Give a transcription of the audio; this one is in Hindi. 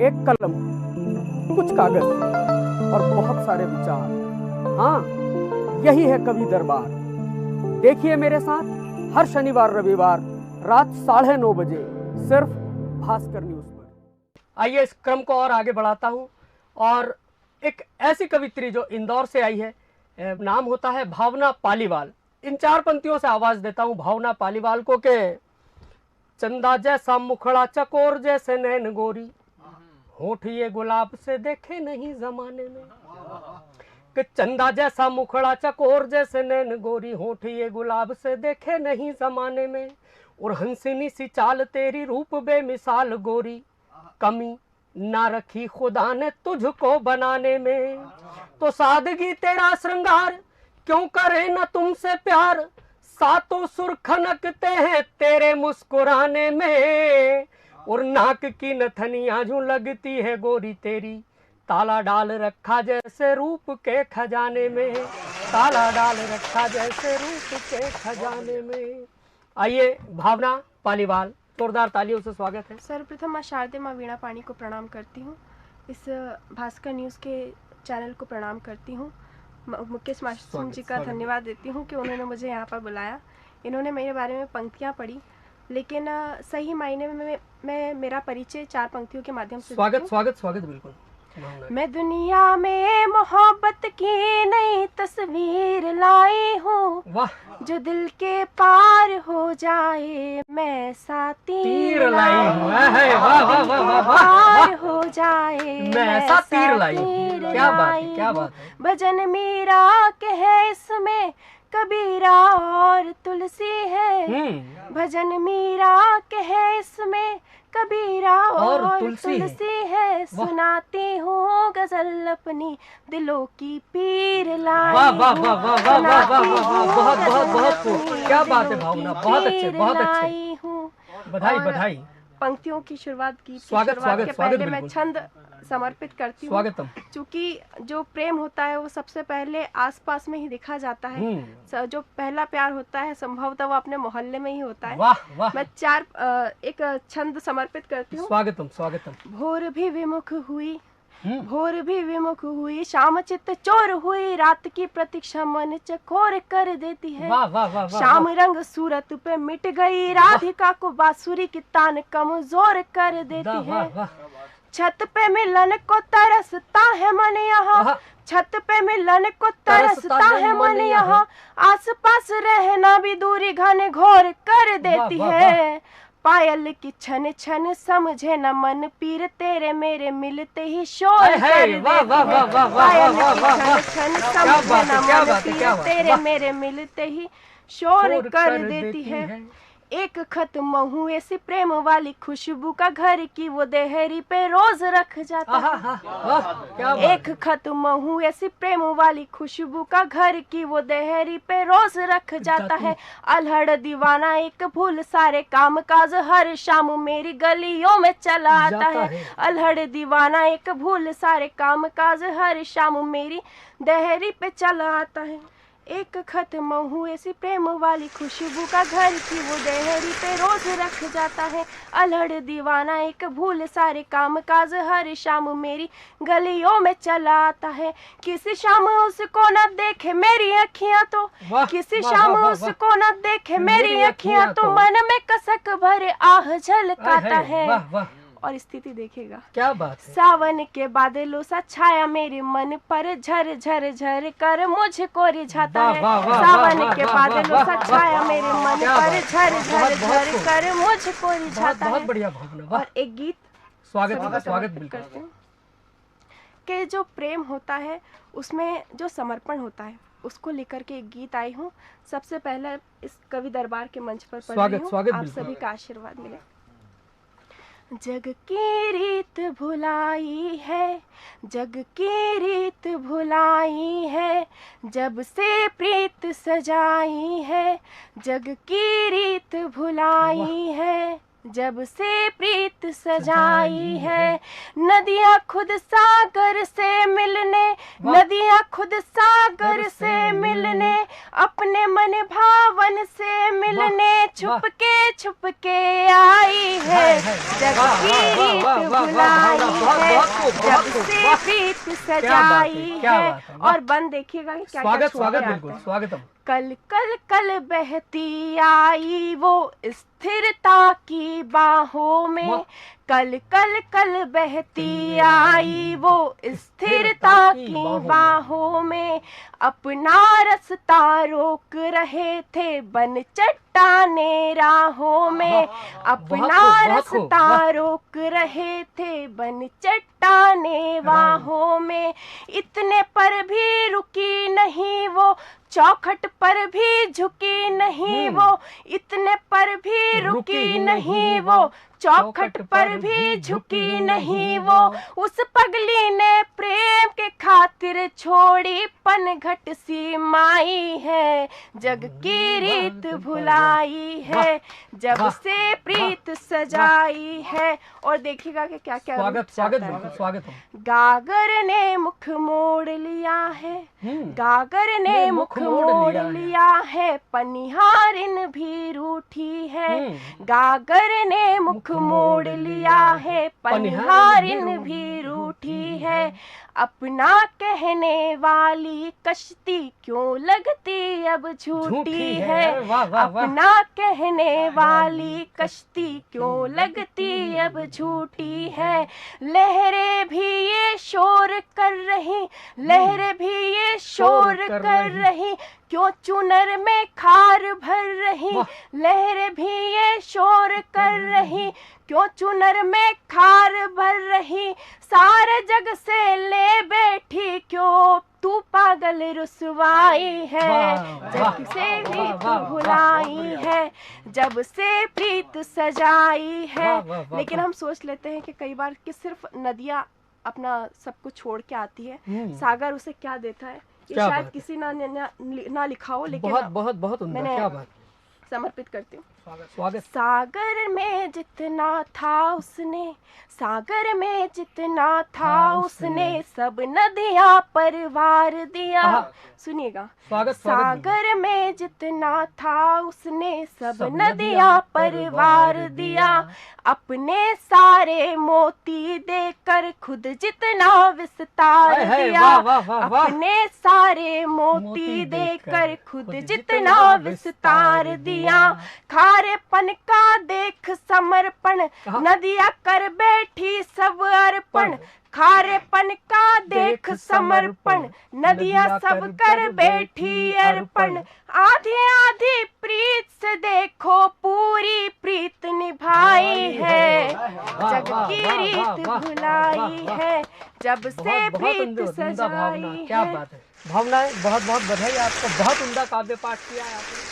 एक कलम, कुछ कागज और बहुत सारे विचार। हाँ, यही है कवि दरबार। देखिए मेरे साथ हर शनिवार रविवार रात 9:30 बजे सिर्फ भास्कर न्यूज पर। आइए इस क्रम को और आगे बढ़ाता हूँ और एक ऐसी कवित्री जो इंदौर से आई है, नाम होता है भावना पालीवाल। इन 4 पंक्तियों से आवाज देता हूँ भावना पालीवाल को के चंदा जैसा मुखड़ा चकोर जैसे नैन गोरी, होठ ये गुलाब से देखे नहीं जमाने में। कि चंदा जैसा मुखड़ा चकोर जैसे नैन गोरी, होठ ये गुलाब से देखे नहीं जमाने में। और हंसनी सी चाल तेरी रूप बेमिसाल गोरी, कमी ना रखी खुदा ने तुझको बनाने में। तो सादगी तेरा श्रृंगार, क्यों करे ना तुमसे प्यार, सातों सुर खनकते हैं तेरे मुस्कुराने में। और नाक की नथनियां जो लगती है गोरी तेरी, ताला डाल रखा जैसे रूप के खजाने में, ताला डाल रखा जैसे रूप के खजाने में। आइए भावना पालीवाल, जोरदार तालियों से स्वागत है। सर्वप्रथम माँ शारदे माँ वीणा पाणी को प्रणाम करती हूँ। इस भास्कर न्यूज़ के चैनल को प्रणाम करती हूँ। मुकेश मासूम जी का धन्यवाद देती हूँ कि उन्होंने मुझे यहाँ पर बुलाया। इन्होंने मेरे बारे में पंक्तियाँ पढ़ी, लेकिन सही मायने में मैं मेरा परिचय 4 पंक्तियों के माध्यम से स्वागत स्वागत स्वागत बिल्कुल। मैं दुनिया में मोहब्बत की नई तस्वीर लाई हूँ, जो दिल के पार हो जाए मैं सा तीर लाई हूँ, पार हो जाए मैं सा तीर लाई हूँ। क्या बात है, क्या बात है। भजन मीरा के है इसमें कबीरा और तुलसी है, भजन मीरा के है इसमें कबीरा और तुलसी है। सुनाती हूँ गजल अपनी दिलों की पीर लाई। वाह वाह वाह वाह वाह वाह वाह वाह, बहुत बहुत बहुत क्या बात है भावना, बहुत अच्छे बहुत अच्छे। बधाई बधाई। पंक्तियों की शुरुआत की स्वागत स्वागत के स्वागत पहले मैं छंद समर्पित करती हूँ। स्वागतम। क्योंकि जो प्रेम होता है वो सबसे पहले आसपास में ही दिखा जाता है। जो पहला प्यार होता है संभवतः वो अपने मोहल्ले में ही होता है। वाह वाह। मैं एक छंद समर्पित करती हूँ। स्वागतम स्वागतम। भोर भी विमुख हुई, भोर भी विमुख हुई, शाम चित्त चोर हुई, रात की प्रतीक्षा मन चकोर कर देती है। वाह वाह वाह। शाम रंग सूरत पे मिट गई, राधिका को बांसुरी की तान कमजोर कर देती है। छत पे मिलन को तरसता है मन यहाँ, छत पे मिलन को तरसता है मन यहाँ, आस पास रहना भी दूरी घने घोर कर देती है। पायल की छन छन समझे न मन पीर, तेरे मेरे मिलते ही शोर कर देती है। पायल की छन छन समझे न मन पीर, तेरे मेरे मिलते ही शोर कर देती है। एक खत महू ऐसी प्रेम वाली खुशबू का घर की वो देहरी पे रोज रख जाता है। एक खत महू ऐसी प्रेम वाली खुशबू का घर की वो देहरी पे रोज रख जाता है। अल्हड़ दीवाना एक भूल सारे काम काज, हर शाम मेरी गलियों में चला आता है। अल्हड़ दीवाना एक भूल सारे काम काज, हर शाम मेरी देहरी पे चला आता है। एक खत महू ऐसी प्रेम वाली खुशबू का घर की वो देहरी पे रोज रख जाता है। अल्हड़ दीवाना एक भूल सारे काम काज, हर शाम मेरी गलियों में चला आता है। किसी शाम उसको न देखे मेरी अखियां तो, किसी शाम उसको न देखे मेरी अखियां तो, मन में कसक भरे आह झलकाता है। और स्थिति देखेगा क्या बात है। सावन के बादलों सा छाया मेरे मन पर झर झर झर कर मुझको रिझाता है। सावन के बादलों सा छाया मेरे मन पर झर झर झर कर मुझको रिझाता है। बहुत बढ़िया भावना। और एक गीत स्वागत स्वागत करते हैं कि जो प्रेम होता है उसमें जो समर्पण होता है उसको लेकर के एक गीत आई हूँ। सबसे पहले इस कवि दरबार के मंच पर पढ़ रही हूँ, आप सभी का आशीर्वाद मिले। जग की रीत भुलाई है, जग की रीत भुलाई है, जब से प्रीत सजाई है, जग की रीत भुलाई है, जब से प्रीत सजाई है। नदियाँ खुद सागर से मिलने, नदियाँ खुद सागर से मिलने, अपने मन भावन से मिलने, छुप के आई है, जग की रीत भुलाई है, जब से प्रीत सजाई है। और बंद देखिएगा कि क्या स्वागत क्या स्वागत बिल्कुल स्वागतम। कल कल कल बहती आई वो स्थिरता की बाहों में, कल कल कल बहती आई वो स्थिरता की बाहों में, अपना रास्ता रोक रहे थे बन चट्टाने राहों में, अपना रास्ता रोक रहे थे बन चट्टाने बाहों में, इतने पर भी रुकी नहीं वो, चौखट पर भी झुकी नहीं वो, इतने पर भी रुकी नहीं वो, चौखट पर भी झुकी नहीं वो, उस पगली ने प्रेम के खातिर छोड़ी पनघट सी माई है, जग की रीत भुलाई है, जब से प्रीत सजाई है। और देखिएगा कि क्या क्या स्वागत स्वागत बिल्कुल स्वागतम। गागर ने मुख मोड़ लिया है, गागर ने मुख मोड़ लिया है, पनिहारिन भी रूठी है, गागर ने मुख मोड़ लिया है, पनिहारिन भी रूठी है, अपना कहने वाली कश्ती क्यों लगती अब झूठी है, अपना कहने वाली कश्ती क्यों लगती अब झूठी है, लहरें भी ये शोर कर रही, लहरें भी ये शोर कर रही, क्यों चुनर में खार भर रही, लहरें भी ये शोर कर रही, क्यों चुनर में खार भर रही, सारे जग से ले बैठी क्यों तू पागल रुसवाई है, जब से प्रीत भुलाई है, जब से प्रीत सजाई है। लेकिन हम सोच लेते हैं कि कई बार कि सिर्फ नदियाँ अपना सब कुछ छोड़ के आती है, सागर उसे क्या देता है ये शायद किसी ना लिखा हो, लेकिन बहुत मैंने क्या बात समर्पित करती हूँ। स्वागत। सागर में जितना था उसने, सागर में जितना था उसने, सब नदियाँ पर वार दिया। सुनिएगा, सागर में जितना था उसने, सब नदियाँ पर वार दिया, अपने सारे मोती देकर खुद जितना विस्तार दिया, अपने सारे मोती देकर खुद जितना विस्तार दिया, खारेपन का देख समर्पण, नदियाँ कर बैठी सब अर्पण, खारेपन का देख समर्पण, नदियाँ सब कर बैठी अर्पण, आधी आधी प्रीत से देखो पूरी प्रीत निभाई है, जग की रीत भुलाई है, जब से प्रीत सजाई है। क्या बात है, भावनाएं, बहुत बहुत बधाई आपको, बहुत उम्दा काव्य पाठ किया है आपने।